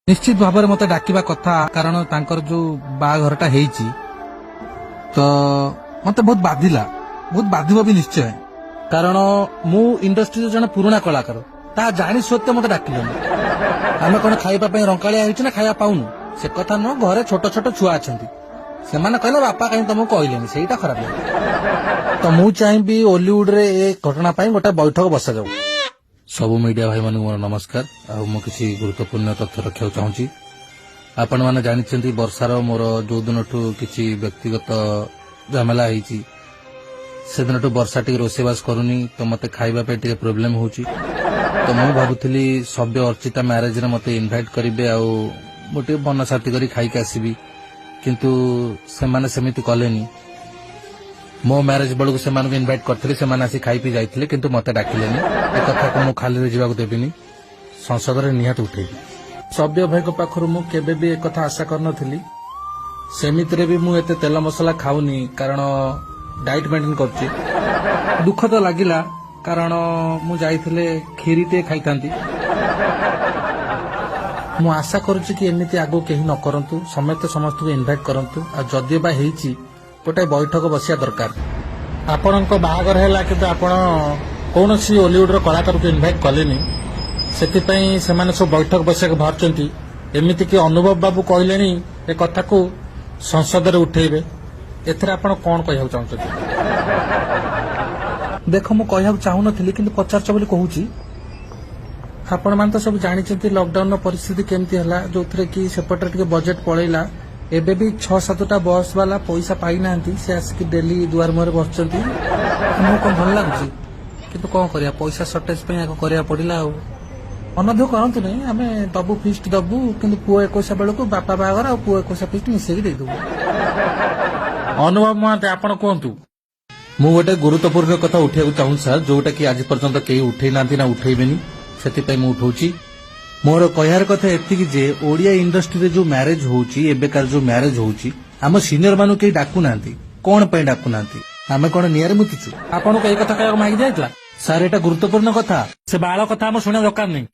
निश्चित भाव में मत डाकिबा कथा कारण तांकर जो बाघरटा हेइची तो मत बहुत बाधिब भी निश्चय कारण मु इंडस्ट्री जन पुराना कलाकार ता जानी सत्य मत डाकिलनि आमे कोन खाइबा पई रंकालिया हेइची ना खाइबा पाउनु से कथा न घरे छोट छोट छुआ अछंती सेमाने कहले बापा कहीं तुमको कहलेनी सेटा खराब लागला तो मु चाहेबी हॉलीवुड रे ए घटना पई गोटा बैठक बसा जाऊ सबु मीडिया भाई मानू मोर नमस्कार मु किसी गुरुत्वपूर्ण तथ्य रखा चाहूँगी आपण मैंने जानते वर्षार मोर जो दिन किसी व्यक्तिगत झमेला से दिन वर्षा टी रोसेबास करूनी तो मत खाइबा टे प्रोब्लेम हो तो मु भावुली सभ्य अर्चिता मैरेज रे मते इनवाइट करेंगे आटे बन साथी करी खाइक आसबि किंतु से माने सेमिति कलेनी मो मैरेज बेलू से इनवाइट करते से आसी खाई पी जाते किंतु मत डाकिलेनी ए कथा को मु खाली जावाक देविनी संसद रे निहात उठेबी सभ्य भाई पाखरु मु केबे भी एक कथा आशा करनथिली सेमिति रे भी मु एते तेल मसला खाऊनी कारण डाइट मेंटेन करछि दुख तो लागिला कारण मु जाइथिले खीरी टे खाइतांती मु आशा करूछि कि एमिति आगो केही न करंतु समेत समस्त को इनवाइट करंतु आ जदि बा हेइछि गोटे बैठक बसिया दरकार आपण बाहागर है कि आपण कौन सी हॉलीवुड कलाकार को इनवाइट कलेनी से सब बैठक बसिया बाहर एमती कि अनुभव बाबू कहले ए कथा को संसद रे उठेबे एथरे आपण कौन कहया चाहते देख मु कहया चाहूनथि कि पचारछ बोली कहूची आपण मान तो सब जानी लॉकडाउन परिस्थिति केमती हला जो कि सेपटे टिके बजेट पळैला एबे भी 6-7टा बस वाला पैसा पाई नांती से आसिक डेली दुआर मुहर बसचंती हमको कौन भल लागुची किंतु कौन करिया पैसा शॉर्टेज पे आको करिया पड़िला अनध्य करंतु नहीं आमे दबु फिस्ट दबु किंतु पुओ 21 बेल को बापा बागर आ पुओ 21 फिस्ट मिसेकी दे दबु अनुभव महाते आपण कहंतु मु गोटे गुरुत्वपूर्ण कथा उठेउ चाहू सर जोटा कि आज पर्यंत केही उठेई नांती ना उठेइबेनी सेति पई मु उठौची मोर कहयार कथा एतिकी जे ओडिया इंडस्ट्री रे जो मैरिज होउची एबेकार जो मैरिज होउची हम सीनियर मानु के डाकू नांती कोन पई डाकू नांती आमे कोन नियर मुतिचु आपण को ए कथा कहया मागी जायतला सर एटा गुरुत्वपूर्ण कथा से बाळ कथा हम सुने दरकार नहीं।